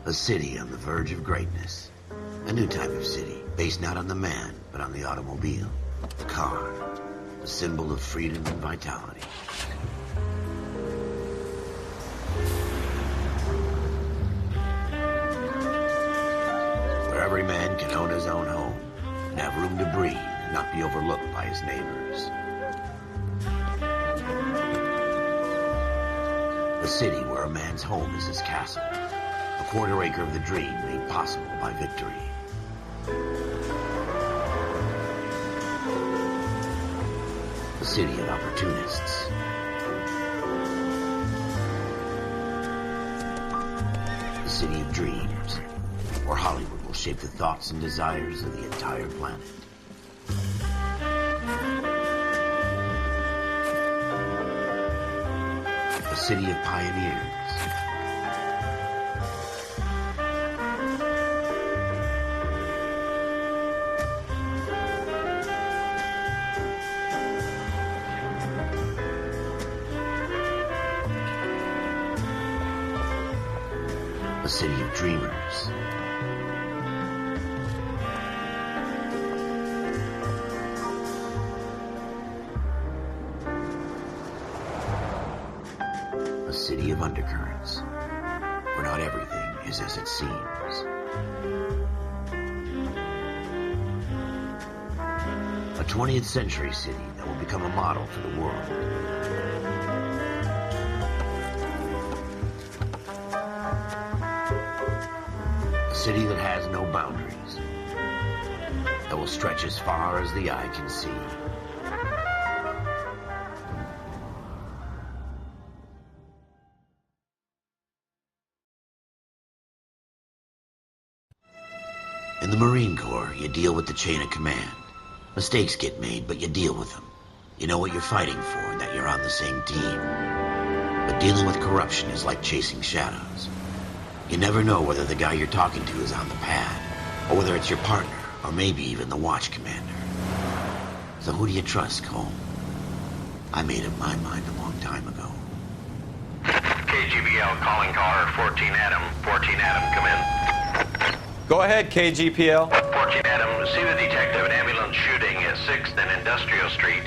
A city on the verge of greatness. A new type of city, based not on the man, but on the automobile. The car. The symbol of freedom and vitality. Where every man can own his own home, and have room to breathe, and not be overlooked by his neighbors. A city where a man's home is his castle. A quarter acre of the dream made possible by victory. A city of opportunists. A city of dreams, where Hollywood will shape the thoughts and desires of the entire planet. A city of pioneers. A city of dreamers. A city of undercurrents, where not everything is as it seems. A 20th century city that will become a model for the world. A city that has no boundaries, that will stretch as far as the eye can see. In the Marine Corps, you deal with the chain of command. Mistakes get made, but you deal with them. You know what you're fighting for and that you're on the same team. But dealing with corruption is like chasing shadows. You never know whether the guy you're talking to is on the pad, or whether it's your partner, or maybe even the watch commander. So who do you trust, Cole? I made up my mind a long time ago. KGBL calling car 14 Adam. 14 Adam, come in. Go ahead, KGPL. 14 Adam, see the detective, an ambulance shooting at 6th and Industrial Street.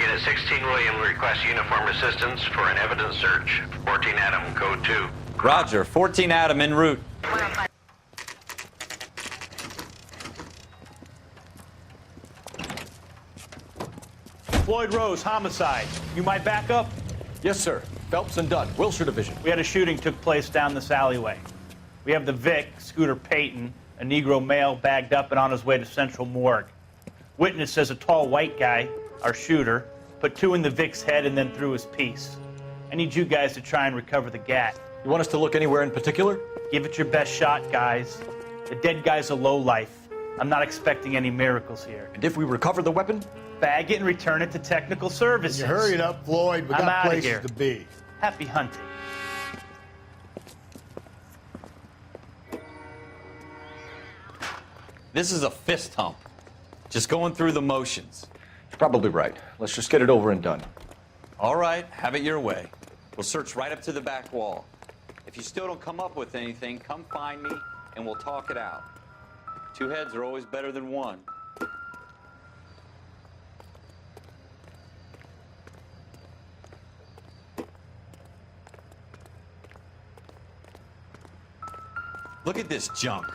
Unit 16 William requests uniformed assistance for an evidence search. 14 Adam, code 2. Roger, 14 Adam en route. Floyd Rose, homicide. You might back up? Yes, sir. Phelps and Dunn, Wilshire Division. We had a shooting took place down this alleyway. We have the Vic, Scooter Payton, a Negro male bagged up and on his way to Central Morgue. Witness says a tall white guy, our shooter, put 2 in the Vic's head and then threw his piece. I need you guys to try and recover the gat. You want us to look anywhere in particular? Give it your best shot, guys. The dead guy's a lowlife. I'm not expecting any miracles here. And if we recover the weapon? Bag it and return it to technical services. You hurry it up, Floyd. We I'm got outta places here. to be. Happy hunting. This is a fist hump. Just going through the motions. Probably right. Let's just get it over and done. All right, have it your way. We'll search right up to the back wall. If you still don't come up with anything, come find me and we'll talk it out. 2 heads are always better than 1. Look at this junk.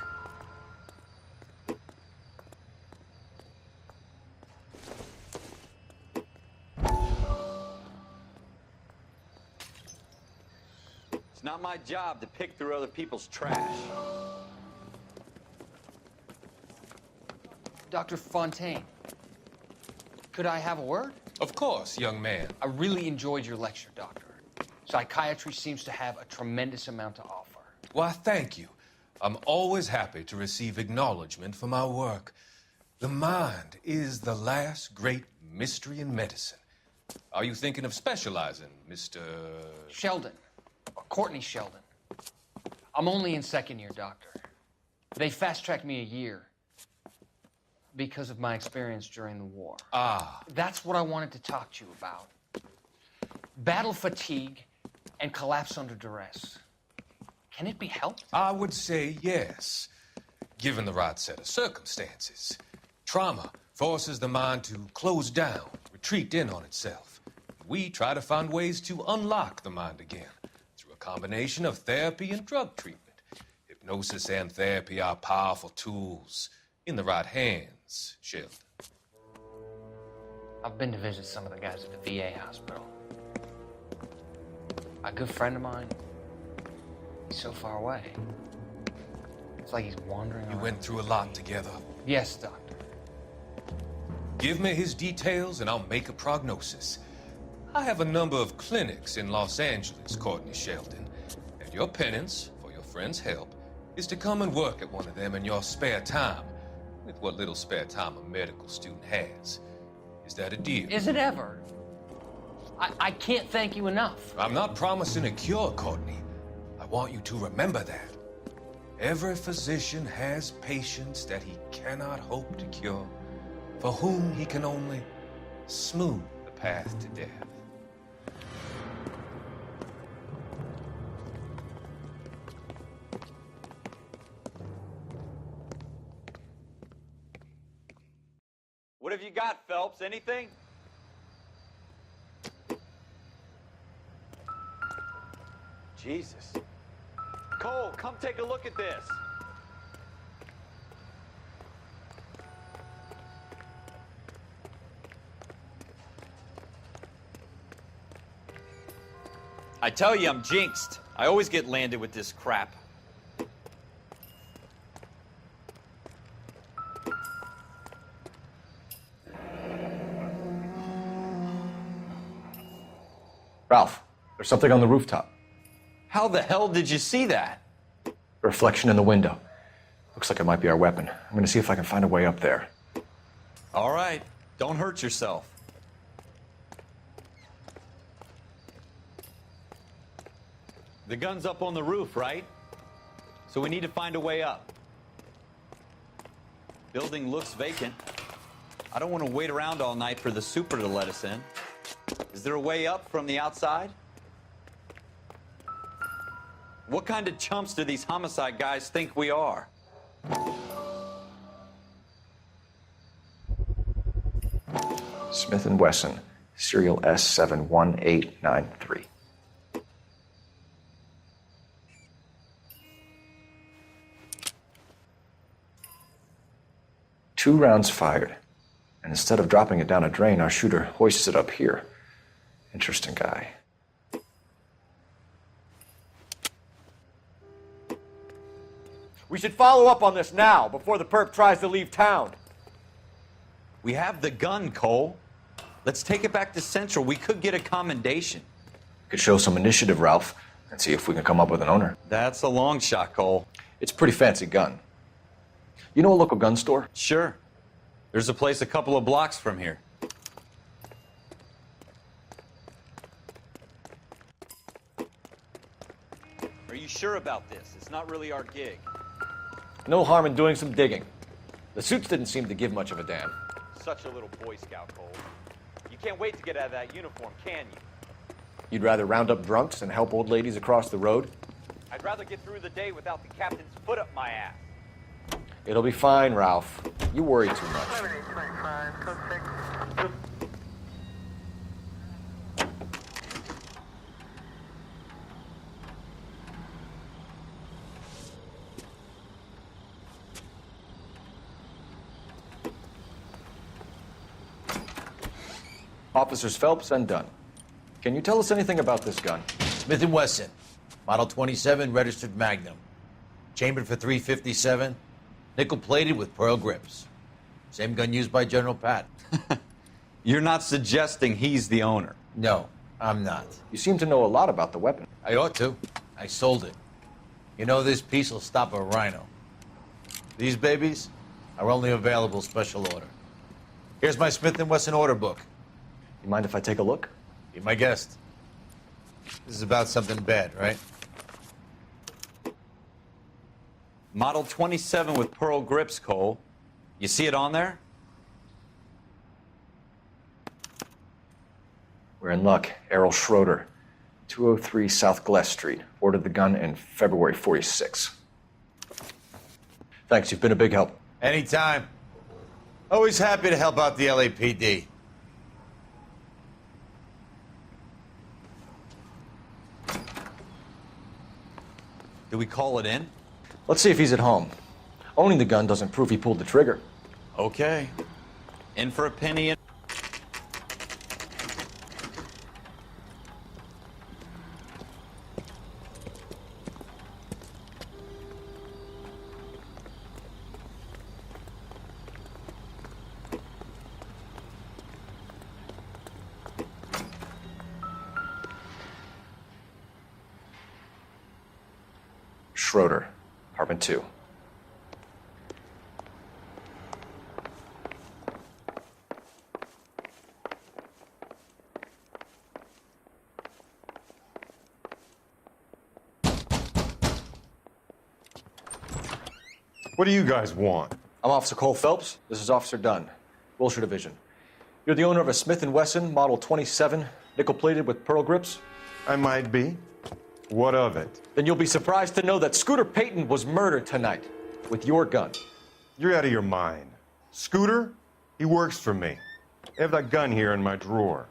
It's not my job to pick through other people's trash. Dr. Fontaine, could I have a word? Of course, young man. I really enjoyed your lecture, Doctor. Psychiatry seems to have a tremendous amount to offer. Why, thank you. I'm always happy to receive acknowledgement for my work. The mind is the last great mystery in medicine. Are you thinking of specializing, Mr. Sheldon, or Courtney Sheldon. I'm only in 2nd year, Doctor. They fast-tracked me a year because of my experience during the war. Ah. That's what I wanted to talk to you about. Battle fatigue and collapse under duress. Can it be helped? I would say yes, given the right set of circumstances. Trauma forces the mind to close down, retreat in on itself. We try to find ways to unlock the mind again through a combination of therapy and drug treatment. Hypnosis and therapy are powerful tools in the right hands, Sheldon. I've been to visit some of the guys at the VA hospital. A good friend of mine, he's so far away. It's like he's wandering You around. went through a lot together. Yes, doctor. Give me his details and I'll make a prognosis. I have a number of clinics in Los Angeles, Courtney Sheldon. And your penance, for your friend's help, is to come and work at one of them in your spare time, with what little spare time a medical student has. Is that a deal? Is it ever? I can't thank you enough. I'm not promising a cure, Courtney. I want you to remember that. Every physician has patients that he cannot hope to cure, for whom he can only smooth the path to death. What have you got, Phelps? Anything? Jesus. Cole, come take a look at this. I tell you, I'm jinxed. I always get landed with this crap. Ralph, there's something on the rooftop. How the hell did you see that? A reflection in the window. Looks like it might be our weapon. I'm gonna see if I can find a way up there. All right, don't hurt yourself. The gun's up on the roof, right? So we need to find a way up. Building looks vacant. I don't want to wait around all night for the super to let us in. Is there a way up from the outside? What kind of chumps do these homicide guys think we are? Smith & Wesson, serial S71893. Two rounds fired. And instead of dropping it down a drain, our shooter hoists it up here. Interesting guy. We should follow up on this now, before the perp tries to leave town. We have the gun, Cole. Let's take it back to Central. We could get a commendation. Could show some initiative, Ralph, and see if we can come up with an owner. That's a long shot, Cole. It's a pretty fancy gun. You know a local gun store? Sure. There's a place a couple of blocks from here. Are you sure about this? It's not really our gig. No harm in doing some digging. The suits didn't seem to give much of a damn. Such a little Boy Scout, Cole. You can't wait to get out of that uniform, can you? You'd rather round up drunks and help old ladies across the road? I'd rather get through the day without the captain's foot up my ass. It'll be fine, Ralph. You worry too much. Officers Phelps and Dunn. Can you tell us anything about this gun? Smith & Wesson, Model 27, registered Magnum. Chambered for .357, nickel-plated with pearl grips. Same gun used by General Pat. You're not suggesting he's the owner? No, I'm not. You seem to know a lot about the weapon. I ought to. I sold it. You know, this piece will stop a rhino. These babies are only available special order. Here's my Smith & Wesson order book. You mind if I take a look? Be my guest. This is about something bad, right? Model 27 with pearl grips, Cole. You see it on there? We're in luck. Errol Schroeder. 203 South Glass Street. Ordered the gun in February 46. Thanks, you've been a big help. Anytime. Always happy to help out the LAPD. Do we call it in? Let's see if he's at home. Owning the gun doesn't prove he pulled the trigger. Okay. In for a penny. Schroeder, apartment 2. What do you guys want? I'm Officer Cole Phelps. This is Officer Dunn, Wilshire Division. You're the owner of a Smith & Wesson Model 27, nickel-plated with pearl grips? I might be. What of it? Then you'll be surprised to know that Scooter Payton was murdered tonight with your gun. You're out of your mind. Scooter? He works for me. I have that gun here in my drawer.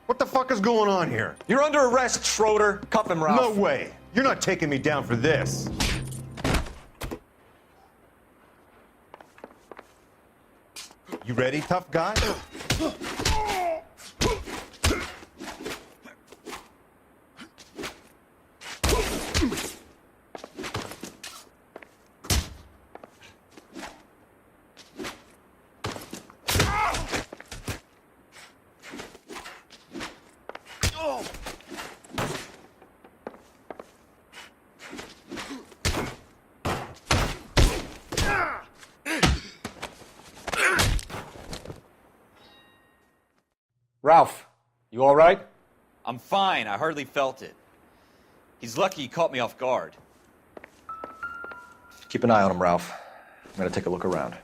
What the fuck is going on here? You're under arrest, Schroeder. Cuff him, Ralph. No way. You're not taking me down for this. You ready, tough guy? Ralph, you all right? I'm fine. I hardly felt it. He's lucky he caught me off guard. Keep an eye on him, Ralph. I'm gonna take a look around.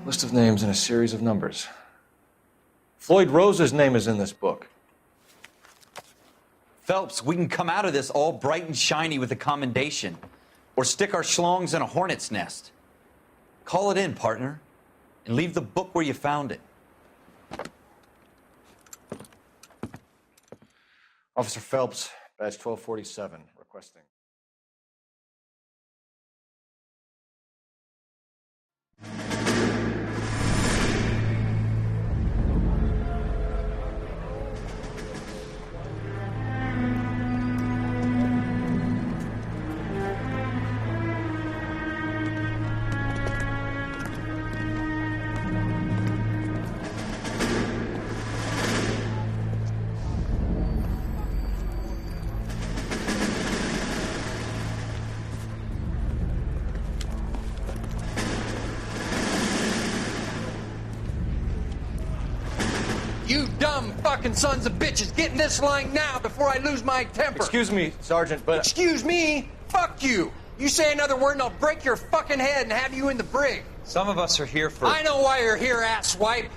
List of names and a series of numbers. Floyd Rose's name is in this book. Phelps, we can come out of this all bright and shiny with a commendation. Or stick our schlongs in a hornet's nest. Call it in, partner. And leave the book where you found it. Officer Phelps, badge 1247, requesting. You dumb fucking sons of bitches, get in this line now before I lose my temper. Excuse me, Sergeant, but... Excuse me? Fuck you. You say another word and I'll break your fucking head and have you in the brig. Some of us are here for... I know why you're here, asswipe.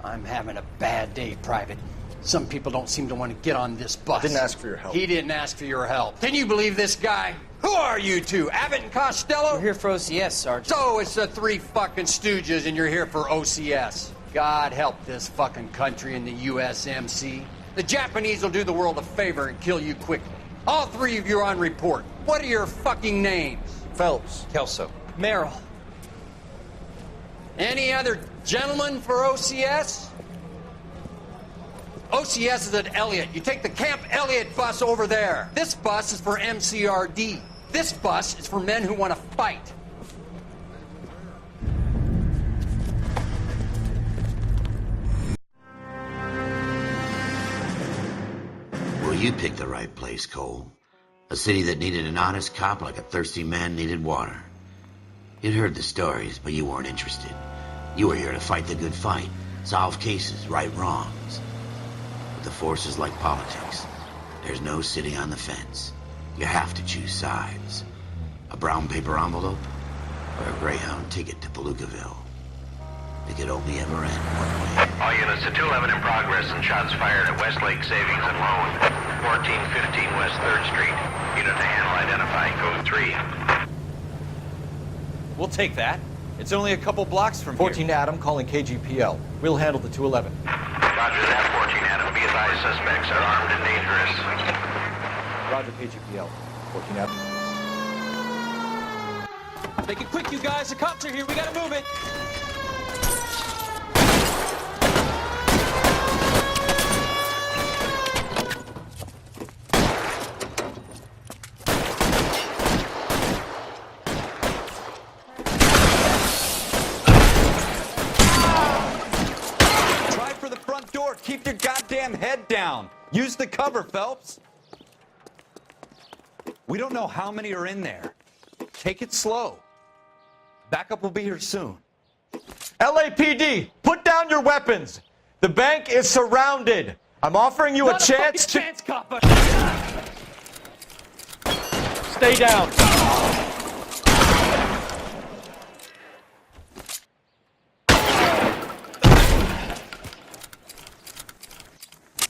I'm having a bad day, Private. Some people don't seem to want to get on this bus. I didn't ask for your help. He didn't ask for your help. Can you believe this guy? Who are you two? Abbott and Costello? We're here for OCS, Sergeant. So it's the three fucking stooges and you're here for OCS. God help this fucking country and the USMC. The Japanese will do the world a favor and kill you quickly. All three of you are on report. What are your fucking names? Phelps. Kelso. Merrill. Any other gentlemen for OCS? OCS is at Elliott. You take the Camp Elliott bus over there. This bus is for MCRD. This bus is for men who want to fight. Well, you picked the right place, Cole. A city that needed an honest cop like a thirsty man needed water. You'd heard the stories, but you weren't interested. You were here to fight the good fight, solve cases, right wrongs. The force is like politics. There's no sitting on the fence. You have to choose sides. A brown paper envelope or a Greyhound ticket to Palookaville. It could only ever end one way. All units to 211 in progress and shots fired at Westlake Savings and Loan, 1415 West 3rd Street. Unit to handle identifying code 3. We'll take that. It's only a couple blocks from 14 Adam calling KGPL. We'll handle the 211. Roger that, 14 Adam. Be advised, suspects are armed and dangerous. Roger, KGPL. 14 Adam. Make it quick, you guys. The cops are here. We gotta move it. Try for the front door. Keep your goddamn head down. Use the cover, Phelps. We don't know how many are in there. Take it slow. Backup will be here soon. LAPD, put down your weapons. The bank is surrounded. I'm offering you a chance to... Chance, copper. Stay down.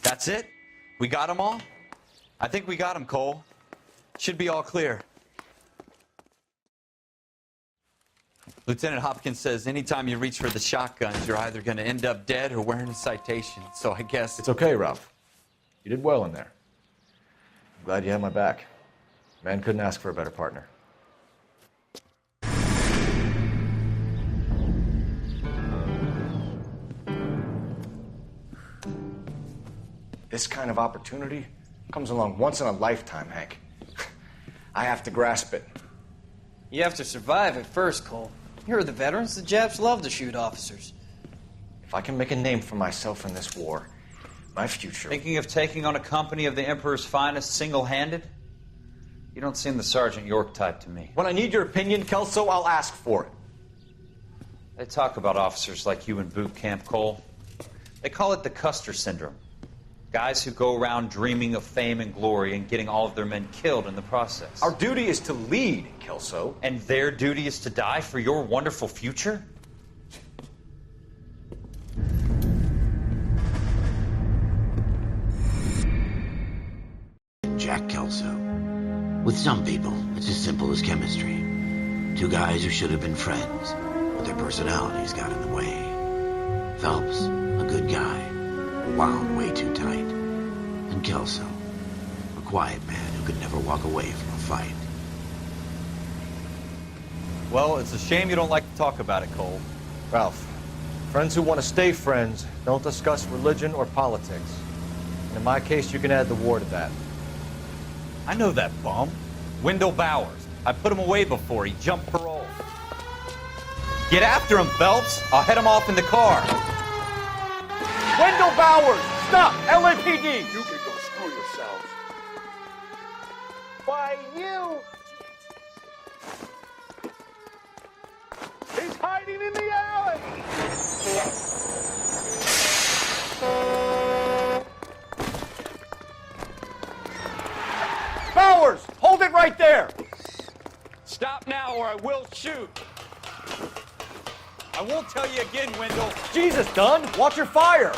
That's it? We got them all? I think we got them, Cole. Should be all clear. Lieutenant Hopkins says anytime you reach for the shotguns, you're either going to end up dead or wearing a citation. So I guess... It's okay, Ralph. You did well in there. I'm glad you had my back. Man couldn't ask for a better partner. This kind of opportunity comes along once in a lifetime, Hank. I have to grasp it. You have to survive at first, Cole. Here are the veterans. The Japs love to shoot officers. If I can make a name for myself in this war, my future... Thinking of taking on a company of the Emperor's finest single-handed? You don't seem the Sergeant York type to me. When I need your opinion, Kelso, I'll ask for it. They talk about officers like you in boot camp, Cole. They call it the Custer Syndrome. Guys who go around dreaming of fame and glory and getting all of their men killed in the process. Our duty is to lead, Kelso. And their duty is to die for your wonderful future? Jack Kelso. With some people, it's as simple as chemistry. Two guys who should have been friends, but their personalities got in the way. Phelps, a good guy, wound way too tight. And Kelso, a quiet man who could never walk away from a fight. Well, it's a shame you don't like to talk about it, Cole. Ralph, friends who want to stay friends don't discuss religion or politics. And in my case, you can add the war to that. I know that bum. Wendell Bowers. I put him away before. He jumped parole. Get after him, Phelps. I'll head him off in the car. Wendell Bowers! Stop! LAPD! You can go screw yourselves. Why, you... He's hiding in the alley! Bowers! Hold it right there! Stop now or I will shoot. I won't tell you again, Wendell. Jesus, Dunn! Watch your fire!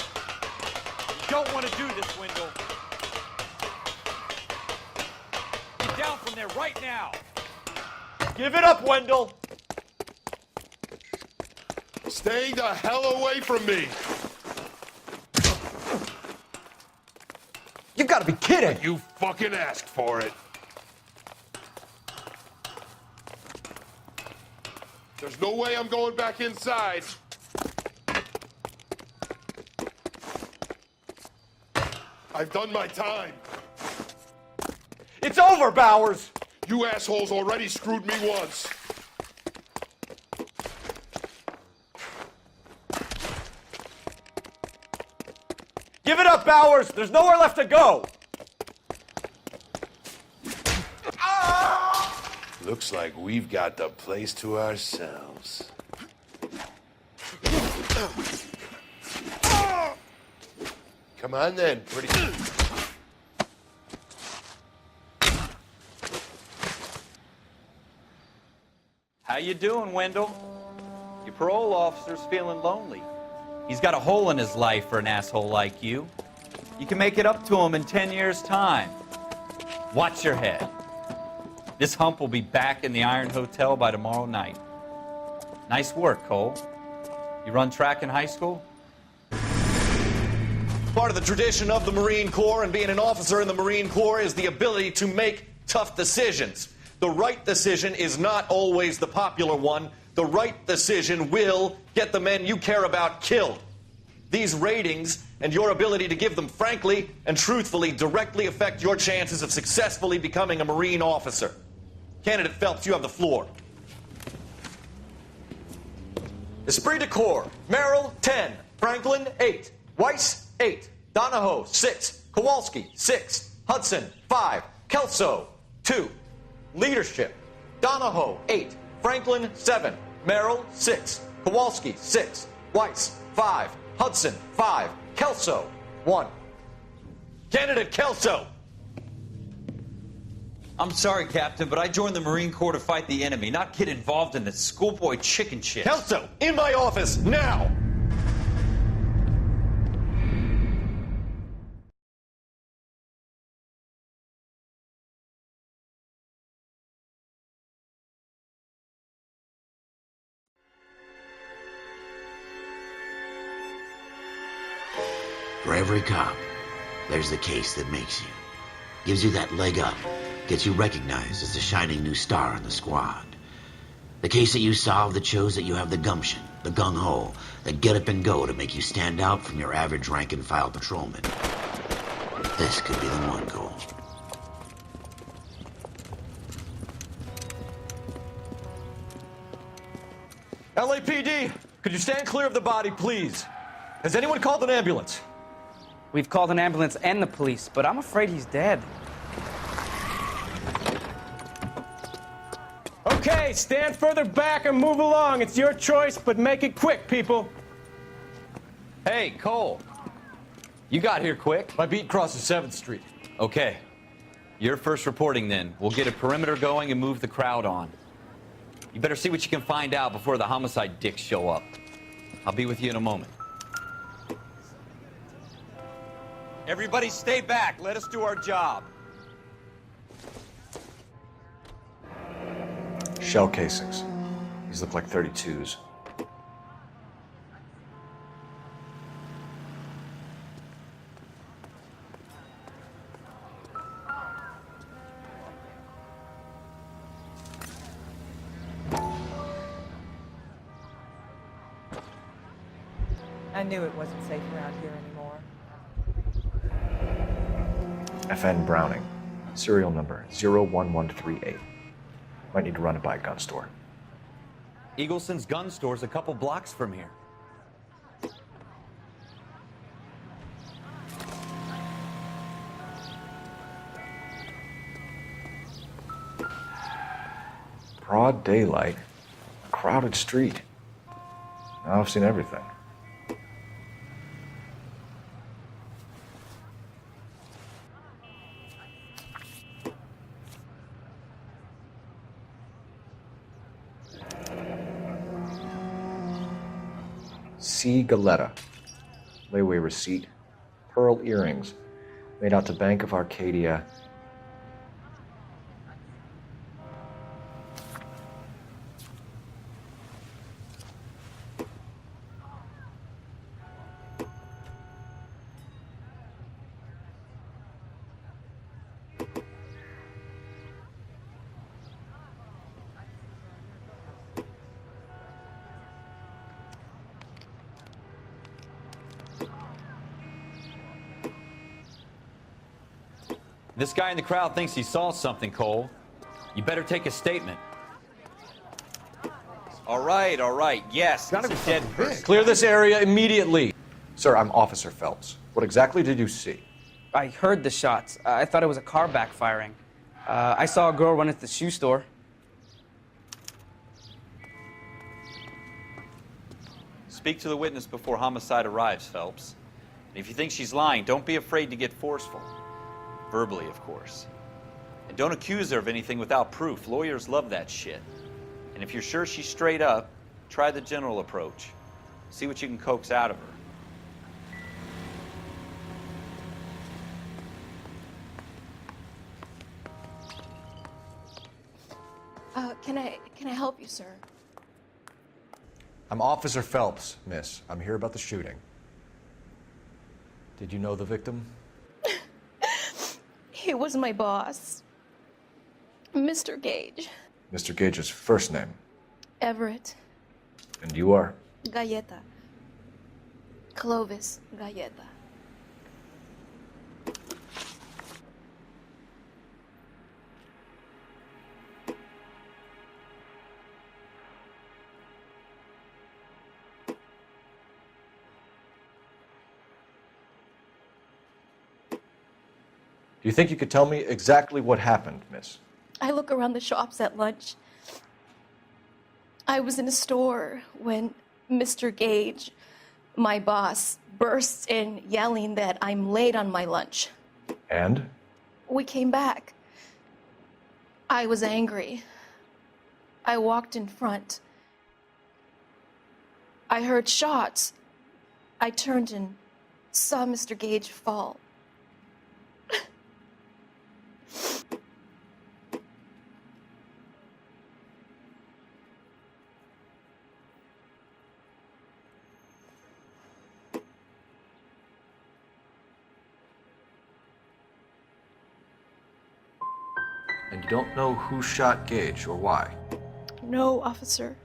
You don't want to do this, Wendell. Get down from there right now. Give it up, Wendell! Stay the hell away from me! You gotta be kidding! You fucking asked for it. There's no way I'm going back inside. I've done my time. It's over, Bowers! You assholes already screwed me once. Give it up, Bowers! There's nowhere left to go! Looks like we've got the place to ourselves. Come on then, pretty... How you doing, Wendell? Your parole officer's feeling lonely. He's got a hole in his life for an asshole like you. You can make it up to him in 10 years' time. Watch your head. This hump will be back in the Iron Hotel by tomorrow night. Nice work, Cole. You run track in high school? Part of the tradition of the Marine Corps and being an officer in the Marine Corps is the ability to make tough decisions. The right decision is not always the popular one. The right decision will get the men you care about killed. These ratings and your ability to give them frankly and truthfully directly affect your chances of successfully becoming a Marine officer. Candidate Phelps, you have the floor. Esprit de Corps, Merrill, 10. Franklin, 8. Weiss, 8. Donahoe, 6. Kowalski, 6. Hudson, 5. Kelso, 2. Leadership, Donahoe, 8. Franklin, 7. Merrill, 6. Kowalski, 6. Weiss, 5. Hudson, 5. Kelso, 1. Candidate Kelso! I'm sorry, Captain, but I joined the Marine Corps to fight the enemy, not get involved in this schoolboy chicken shit. Kelso, in my office, now! For every cop, there's the case that makes you. Gives you that leg up. Gets you recognized as the shining new star in the squad. The case that you solve that shows that you have the gumption, the gung-ho, that get up and go to make you stand out from your average rank-and-file patrolman. This could be the one, Cole. LAPD, could you stand clear of the body, please? Has anyone called an ambulance? We've called an ambulance and the police, but I'm afraid he's dead. Okay, stand further back and move along. It's your choice, but make it quick, people. Hey, Cole. You got here quick. My beat crosses 7th Street. Okay. You're first reporting then. We'll get a perimeter going and move the crowd on. You better see what you can find out before the homicide dicks show up. I'll be with you in a moment. Everybody stay back. Let us do our job. Shell casings. These look like 32s. I knew it wasn't safe around here anymore. FN Browning. Serial number 01138. Might need to run it by a gun store. Eagleson's gun store's a couple blocks from here. Broad daylight. A crowded street. Now I've seen everything. C. Galetta. Layaway receipt. Pearl earrings. Made out to Bank of Arcadia. This guy in the crowd thinks he saw something, Cole. You better take a statement. All right. Yes, it's a dead person. Clear this area immediately. Sir, I'm Officer Phelps. What exactly did you see? I heard the shots. I thought it was a car backfiring. I saw a girl run into the shoe store. Speak to the witness before homicide arrives, Phelps. And if you think she's lying, don't be afraid to get forceful. Verbally, of course. And don't accuse her of anything without proof. Lawyers love that shit. And if you're sure she's straight up, try the general approach. See what you can coax out of her. Can I help you, sir? I'm Officer Phelps, miss. I'm here about the shooting. Did you know the victim? He was my boss, Mr. Gage. Mr. Gage's first name. Everett. And you are? Galleta. Clovis Galleta. Do you think you could tell me exactly what happened, miss? I look around the shops at lunch. I was in a store when Mr. Gage, my boss, bursts in yelling that I'm late on my lunch. And? We came back. I was angry. I walked in front. I heard shots. I turned and saw Mr. Gage fall. And you don't know who shot Gage or why? No, officer.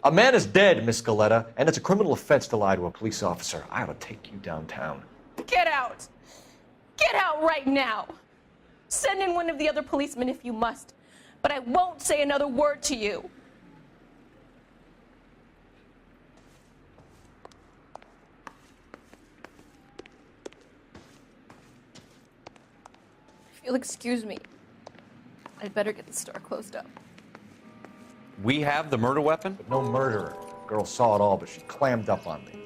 A man is dead, Miss Galleta, and it's a criminal offense to lie to a police officer. I ought to take you downtown. Get out! Get out right now! Send in one of the other policemen if you must, but I won't say another word to you. If you'll excuse me, I'd better get the store closed up. We have the murder weapon? But no murderer. Girl saw it all, but she clammed up on me.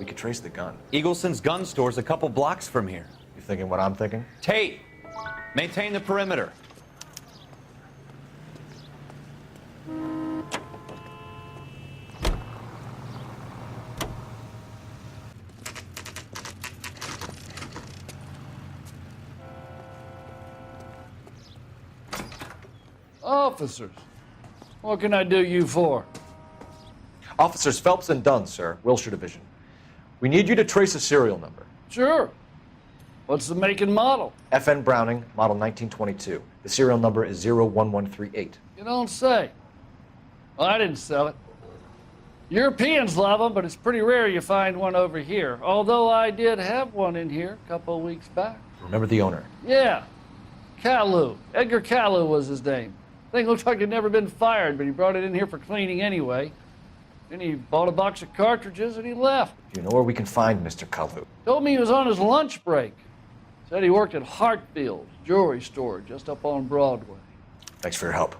We could trace the gun. Eagleson's gun store's a couple blocks from here. You thinking what I'm thinking? Tate, maintain the perimeter. Officers, what can I do you for? Officers Phelps and Dunn, sir, Wilshire Division. We need you to trace a serial number. Sure. What's the make and model? FN Browning, model 1922. The serial number is 01138. You don't say. Well, I didn't sell it. Europeans love them, but it's pretty rare you find one over here. Although I did have one in here a couple of weeks back. Remember the owner? Yeah. Caillou. Edgar Caillou was his name. Thing looked like it'd never been fired, but he brought it in here for cleaning anyway. Then he bought a box of cartridges and he left. Do you know where we can find Mr. Caillou? Told me he was on his lunch break. Said he worked at Hartfield's jewelry store just up on Broadway. Thanks for your help.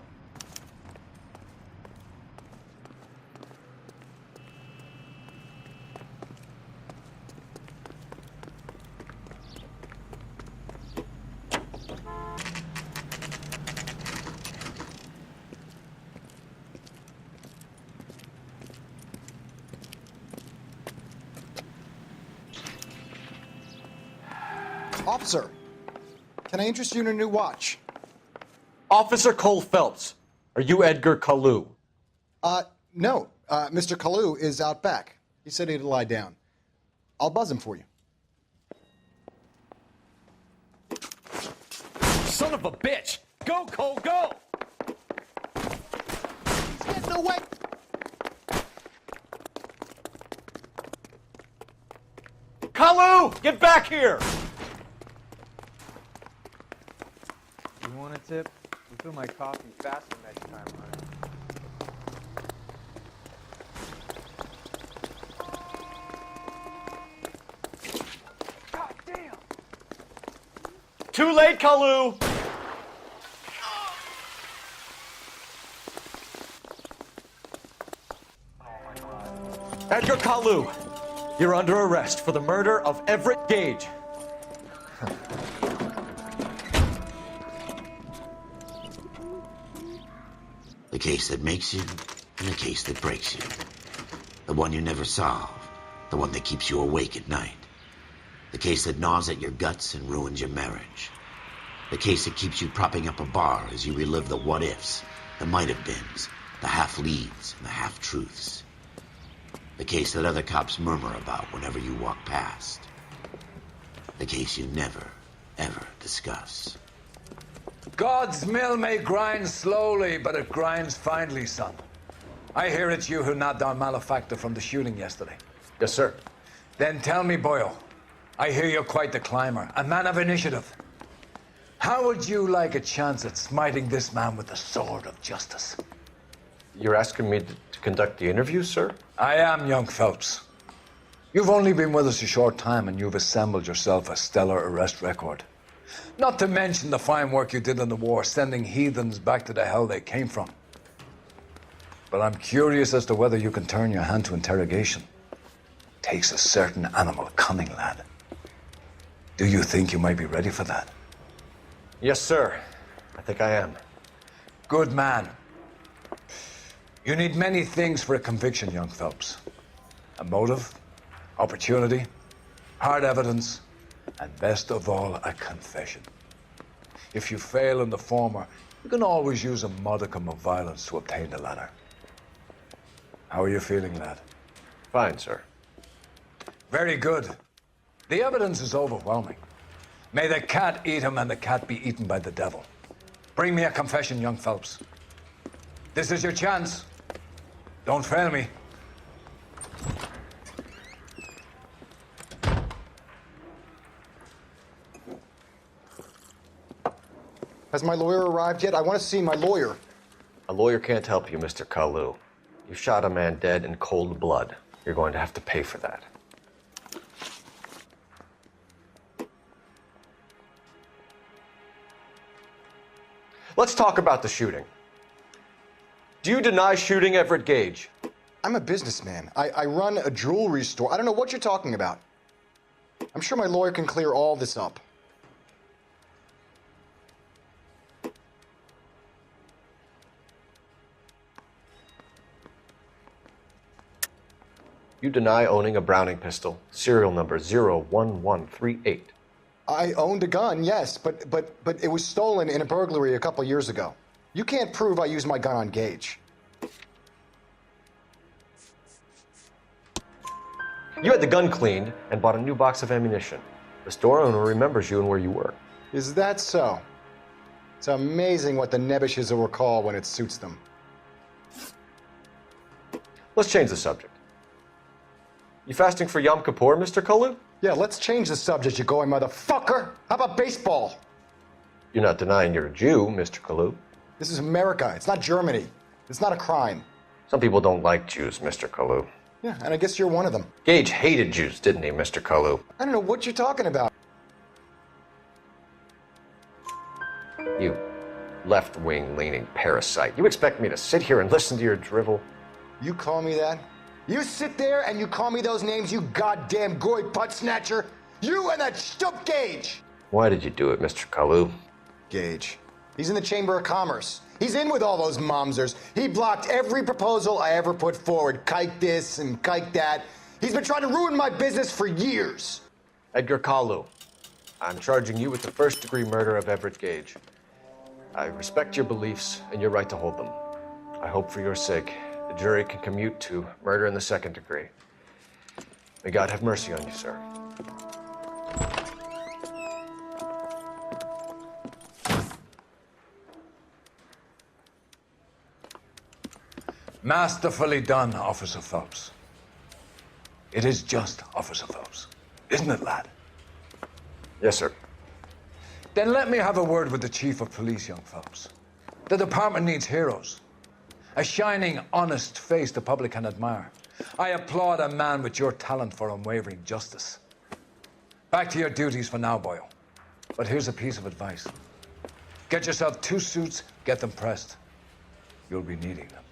Officer, can I interest you in a new watch? Officer Cole Phelps, are you Edgar Caillou? No. Mr. Caillou is out back. He said he'd lie down. I'll buzz him for you. Son of a bitch! Go, Cole, go! He's getting away! Caillou, get back here! You want a tip? Refill my coffee faster next time, honey. God damn! Too late, Caillou! Edgar Kalu, you're under arrest for the murder of Everett Gage. The case that makes you, and the case that breaks you. The one you never solve. The one that keeps you awake at night. The case that gnaws at your guts and ruins your marriage. The case that keeps you propping up a bar as you relive the what-ifs, the might-have-beens, the half-leads, and the half-truths. The case that other cops murmur about whenever you walk past. The case you never, ever discuss. God's mill may grind slowly, but it grinds finely, son. I hear it's you who nabbed our malefactor from the shooting yesterday. Yes, sir. Then tell me, Boyle, I hear you're quite the climber, a man of initiative. How would you like a chance at smiting this man with the sword of justice? You're asking me to conduct the interview, sir? I am, young Phelps. You've only been with us a short time and you've assembled yourself a stellar arrest record. Not to mention the fine work you did in the war, sending heathens back to the hell they came from. But I'm curious as to whether you can turn your hand to interrogation. Takes a certain animal cunning, lad. Do you think you might be ready for that? Yes, sir. I think I am. Good man. You need many things for a conviction, young Phelps. A motive, opportunity, hard evidence, and best of all, a confession. If you fail in the former, you can always use a modicum of violence to obtain the latter. How are you feeling, lad? Fine, sir. Very good. The evidence is overwhelming. May the cat eat him and the cat be eaten by the devil. Bring me a confession, young Phelps. This is your chance. Don't fail me. Has my lawyer arrived yet? I want to see my lawyer. A lawyer can't help you, Mr. Kalu. You shot a man dead in cold blood. You're going to have to pay for that. Let's talk about the shooting. Do you deny shooting Everett Gage? I'm a businessman. I run a jewelry store. I don't know what you're talking about. I'm sure my lawyer can clear all this up. You deny owning a Browning pistol, serial number 01138. I owned a gun, yes, but it was stolen in a burglary a couple years ago. You can't prove I used my gun on Gage. You had the gun cleaned and bought a new box of ammunition. The store owner remembers you and where you were. Is that so? It's amazing what the Nebbishes will recall when it suits them. Let's change the subject. You fasting for Yom Kippur, Mr. Kalu? Yeah, let's change the subject, you going motherfucker. How about baseball? You're not denying you're a Jew, Mr. Kalu. This is America. It's not Germany. It's not a crime. Some people don't like Jews, Mr. Kalu. Yeah, and I guess you're one of them. Gage hated Jews, didn't he, Mr. Kalu? I don't know what you're talking about. You left-wing leaning parasite. You expect me to sit here and listen to your drivel? You call me that? You sit there and you call me those names, you goddamn goy butt snatcher? You and that stup Gage! Why did you do it, Mr. Kalu? Gage. He's in the Chamber of Commerce. He's in with all those momsers. He blocked every proposal I ever put forward. Kike this and kike that. He's been trying to ruin my business for years. Edgar Kalu, I'm charging you with the first-degree murder of Everett Gage. I respect your beliefs and your right to hold them. I hope for your sake the jury can commute to murder in the second degree. May God have mercy on you, sir. Masterfully done, Officer Phelps. It is just, Officer Phelps. Isn't it, lad? Yes, sir. Then let me have a word with the Chief of Police, young Phelps. The department needs heroes. A shining, honest face the public can admire. I applaud a man with your talent for unwavering justice. Back to your duties for now, Boyle. But here's a piece of advice. Get yourself 2 suits, get them pressed. You'll be needing them.